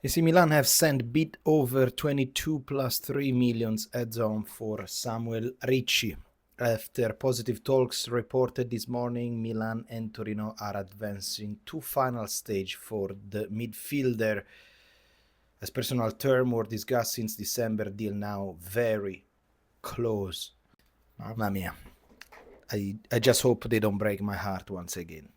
AC Milan have sent bid over 22 plus 3 millions add-on for Samuel Ricci. After positive talks reported this morning, Milan and Torino are advancing to final stage for the midfielder. As personal term were discussed since December, deal now very close. Mamma mia. I just hope they don't break my heart once again.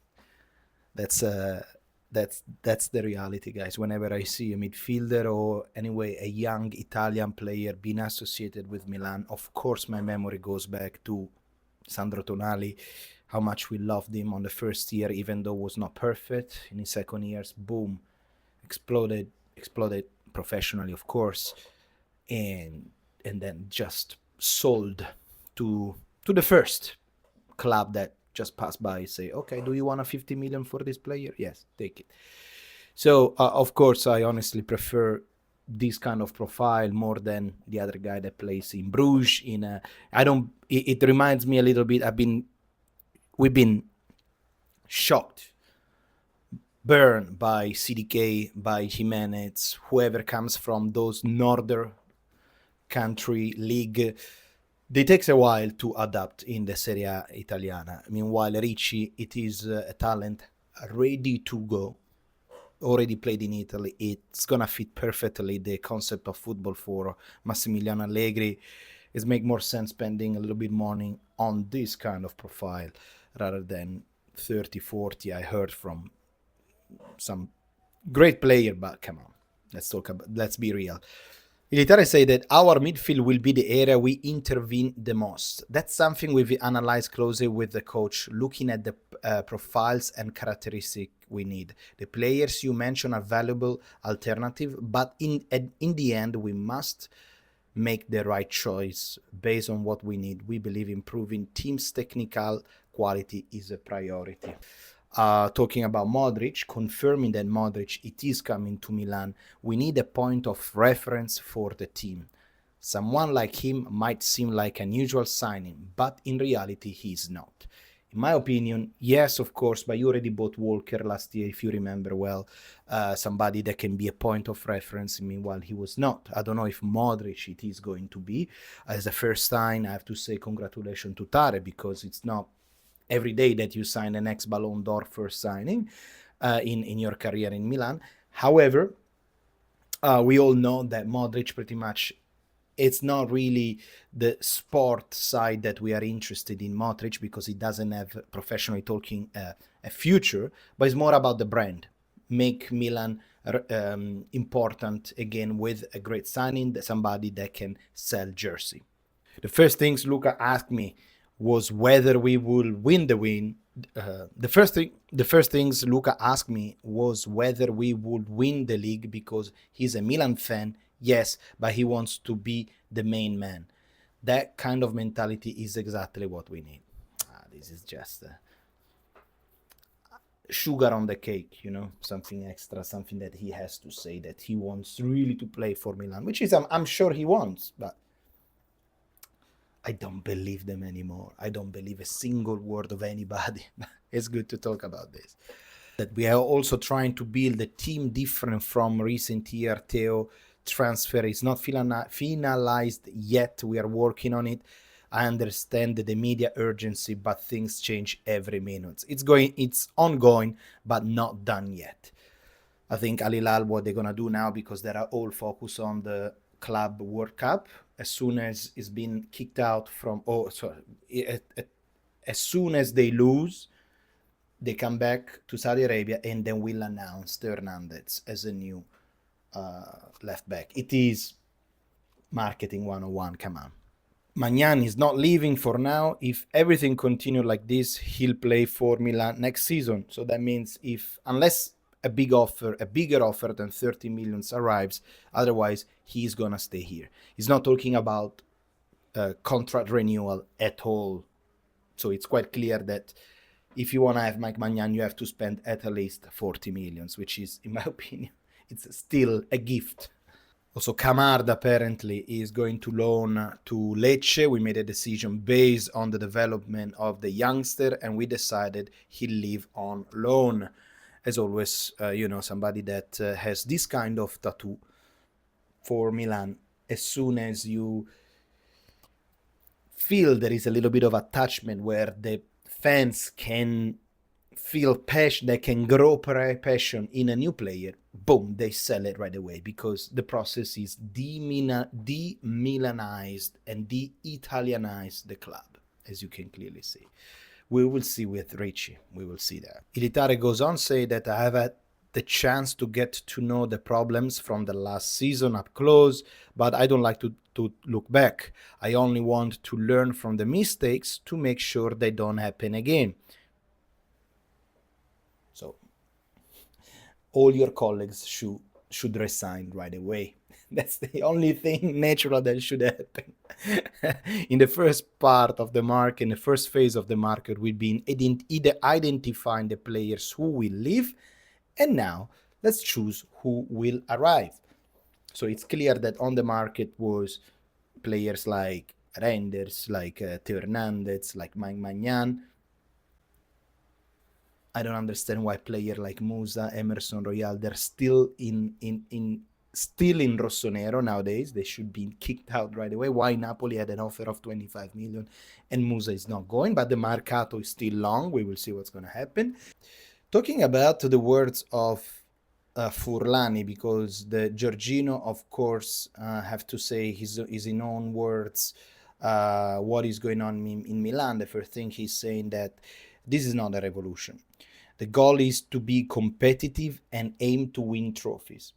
That's the reality, guys. Whenever I see a midfielder or anyway a young Italian player being associated with Milan, of course my memory goes back to Sandro Tonali, how much we loved him on the first year, even though it was not perfect. In his second years, boom, exploded professionally, of course, and then just sold to the first club that just pass by, say, okay, do you want a 50 million for this player? Yes, take it. So of course I honestly prefer this kind of profile more than the other guy that plays in Bruges. It reminds me a little bit. We've been shocked, burned by CDK, by Jimenez, whoever comes from those northern country league. It takes a while to adapt in the Serie A Italiana. Meanwhile, Ricci, it is a talent ready to go, already played in Italy. It's gonna fit perfectly the concept of football for Massimiliano Allegri. It makes more sense spending a little bit money on this kind of profile rather than 30, 40. I heard from some great player, but come on, let's be real. Igli Tare say that our midfield will be the area we intervene the most. That's something we've analyzed closely with the coach, looking at the profiles and characteristics we need. The players you mentioned are valuable alternative, but in the end, we must make the right choice based on what we need. We believe improving team's technical quality is a priority. Talking about Modric, confirming that Modric it is coming to Milan, we need a point of reference for the team. Someone like him might seem like an unusual signing, but in reality he's not. In my opinion, yes, of course, but you already bought Walker last year, if you remember well, somebody that can be a point of reference. Meanwhile, he was not. I don't know if Modric it is going to be. As a first sign, I have to say congratulations to Tare, because it's not every day that you sign an ex-Ballon d'Or first signing in your career in Milan. However, we all know that Modric pretty much, it's not really the sport side that we are interested in Modric, because he doesn't have, professionally talking, a future, but it's more about the brand. Make Milan important again with a great signing, somebody that can sell jersey. The first things Luca asked me was whether we will win the first things Luca asked me was whether we would win the league, because he's a Milan fan, yes, but he wants to be the main man. That kind of mentality is exactly what we need. This is just sugar on the cake, something extra, something that he has to say, that he wants really to play for Milan, which is I'm sure he wants, but I don't believe them anymore. I don't believe a single word of anybody. It's good to talk about this. That we are also trying to build a team different from recent year. Theo transfer is not finalized yet. We are working on it. I understand the media urgency, but things change every minute. It's ongoing, but not done yet. I think Al Hilal, what they're gonna do now, because they are all focused on the Club World Cup, as soon as it's been kicked out from, as soon as they lose, they come back to Saudi Arabia and then will announce Hernandez as a new left back. It is marketing 101, come on. Magnan is not leaving for now. If everything continues like this, he'll play for Milan next season. So that means unless a bigger offer than 30 million arrives, otherwise he's gonna stay here. He's not talking about contract renewal at all. So it's quite clear that if you want to have Mike Magnan, you have to spend at least 40 millions, which is, in my opinion, it's still a gift. Also, Kamard apparently is going to loan to Lecce. We made a decision based on the development of the youngster, and we decided he'll leave on loan. as always, somebody that has this kind of tattoo for Milan. As soon as you feel there is a little bit of attachment where the fans can feel passion, they can grow passion in a new player, boom, they sell it right away, because the process is de-Milanized and de-Italianized the club, as you can clearly see. We will see with RICCI. We will see that. Igli Tare goes on say that I have had the chance to get to know the problems from the last season up close, but I don't like to look back. I only want to learn from the mistakes to make sure they don't happen again. So all your colleagues should resign right away. That's the only thing natural that should happen. In the first part of the market, in the first phase of the market, we've been either identifying the players who will leave, and now let's choose who will arrive. So it's clear that on the market was players like Reinders, like Theo Hernandez, like Mike Magnan. I don't understand why players like Musa, Emerson Royal, they're still in Rossonero nowadays. They should be kicked out right away. Why Napoli had an offer of 25 million and Musa is not going, but the Mercato is still long. We will see what's going to happen. Talking about the words of Furlani, because the Giorgino, of course, have to say his in own words what is going on in Milan. The first thing he's saying that this is not a revolution. The goal is to be competitive and aim to win trophies.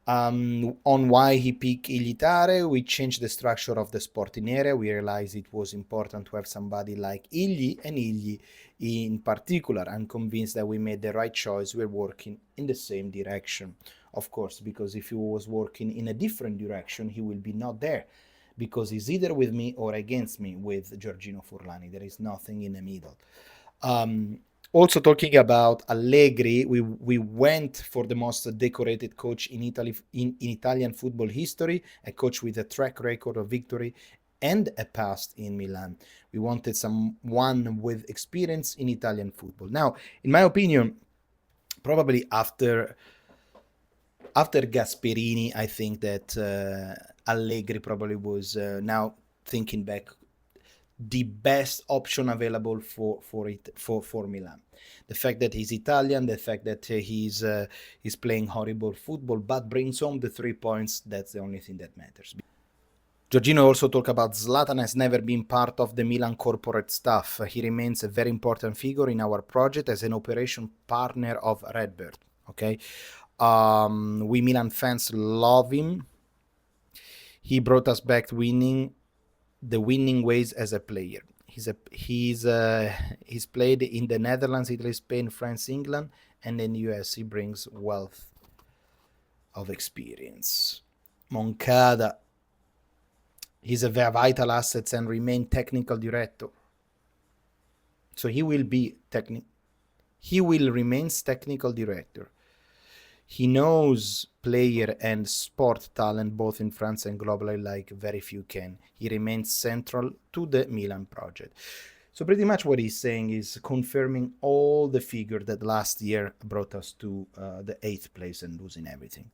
On why he picked Igli Tare, we changed the structure of the sporting area. We realized it was important to have somebody like Igli, and Igli in particular. I'm convinced that we made the right choice. We're working in the same direction, of course, because if he was working in a different direction, he will be not there, because he's either with me or against me with Giorgino Furlani. There is nothing in the middle. Also talking about Allegri, we went for the most decorated coach in Italy, in Italian football history, a coach with a track record of victory and a past in Milan. We wanted someone with experience in Italian football. Now, in my opinion, probably after Gasperini, I think that Allegri probably was, now thinking back, the best option available for Milan. The fact that he's Italian, the fact that he's playing horrible football, but brings home the 3 points, that's the only thing that matters. Giorgino also talked about Zlatan has never been part of the Milan corporate staff. He remains a very important figure in our project as an operation partner of Redbird. Okay, we Milan fans love him. He brought us back winning ways as a player. He's played in the Netherlands, Italy, Spain, France, England, and in the US. He brings wealth of experience. Moncada, he's a vital asset and remain technical director. So he will remain technical director. He knows player and sport talent both in France and globally like very few can. He remains central to the Milan project. So pretty much what he's saying is confirming all the figure that last year brought us to the 8th place and losing everything.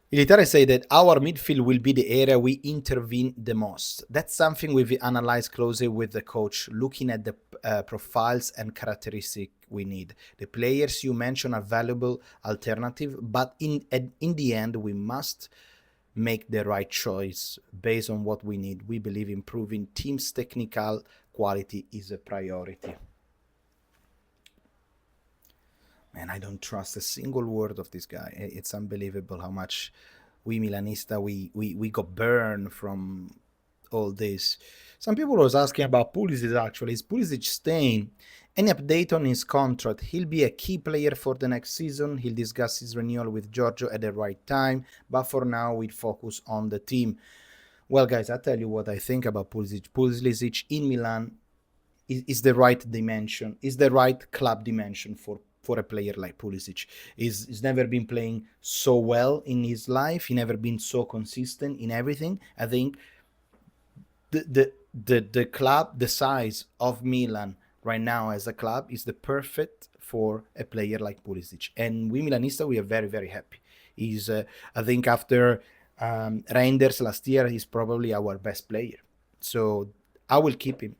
Igli Tare say that our midfield will be the area we intervene the most. That's something we've analyzed closely with the coach, looking at the profiles and characteristics we need. The players you mentioned are valuable alternative, but in the end, we must make the right choice based on what we need. We believe improving team's technical quality is a priority. Man, I don't trust a single word of this guy. It's unbelievable how much we Milanista, we got burned from all this. Some people was asking about Pulisic actually. Is Pulisic staying? Any update on his contract? He'll be a key player for the next season. He'll discuss his renewal with Giorgio at the right time. But for now, we'll focus on the team. Well, guys, I'll tell you what I think about Pulisic. Pulisic in Milan is the right dimension, is the right club dimension for a player like Pulisic. He's never been playing so well in his life. He never been so consistent in everything. I think the club, the size of Milan right now as a club is the perfect for a player like Pulisic. And we Milanista, we are very, very happy. He's, I think after Reinders last year, he's probably our best player. So I will keep him.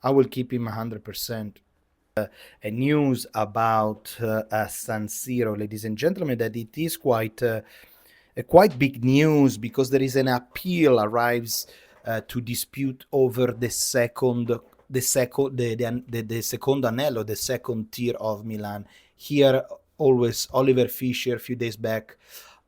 I will keep him 100%. A news about San Siro, ladies and gentlemen, that it is quite big news, because there is an appeal arrives to dispute over the second anello, the second tier of Milan. Here, always Oliver Fischer, a few days back,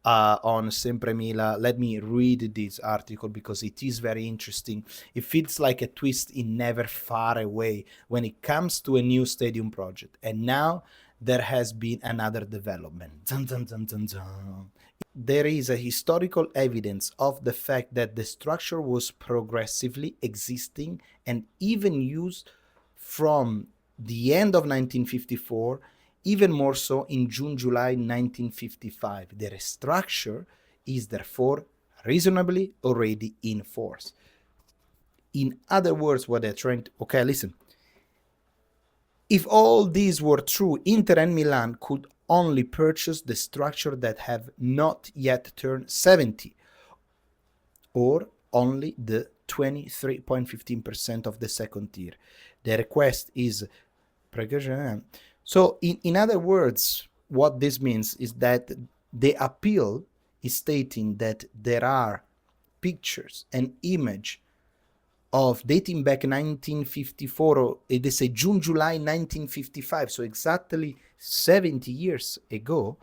on Sempre Mila. Let me read this article because it is very interesting. It feels like a twist in Never Far Away when it comes to a new stadium project. And now there has been another development. Dun, dun, dun, dun, dun. There is a historical evidence of the fact that the structure was progressively existing and even used from the end of 1954, even more so in June-July 1955. The structure is therefore reasonably already in force. In other words, what they're trying to... Okay, listen. If all these were true, Inter and Milan could only purchase the structure that have not yet turned 70, or only the 23.15% of the second tier. The request is... So, in other words, what this means is that the appeal is stating that there are pictures and image of dating back 1954, or they say June-July 1955, so exactly 70 years ago,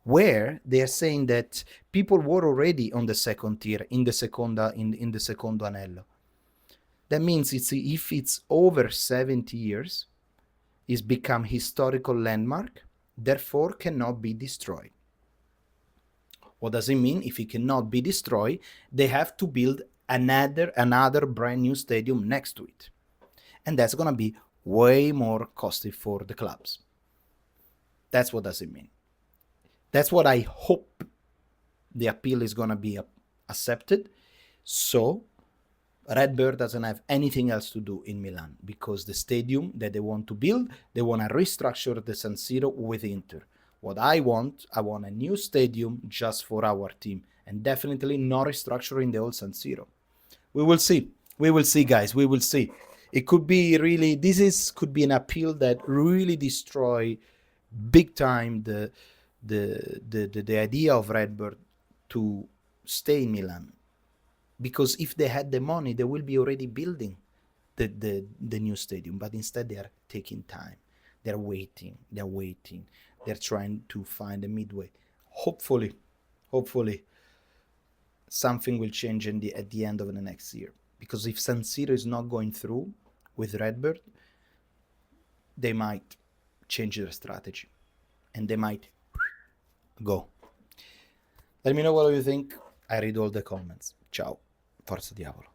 where they are saying that people were already on the second tier, in the secondo anello. That means if it's over 70 years, it's become historical landmark, therefore cannot be destroyed. What does it mean? If it cannot be destroyed, they have to build another brand new stadium next to it. And that's going to be way more costly for the clubs. That's what does it mean. That's what I hope the appeal is going to be accepted. So Redbird doesn't have anything else to do in Milan, because the stadium that they want to build, they want to restructure the San Siro with Inter. What I want a new stadium just for our team, and definitely not restructuring the old San Siro. We will see. We will see, guys. We will see. It could be really, could be an appeal that really destroy big time the idea of Redbird to stay in Milan. Because if they had the money, they will be already building the new stadium. But instead, they are taking time. They're waiting. They're trying to find a midway. Hopefully, something will change at the end of the next year. Because if San Siro is not going through with Redbird, they might change their strategy. And they might go. Let me know what you think. I read all the comments. Ciao. Forza Diavolo.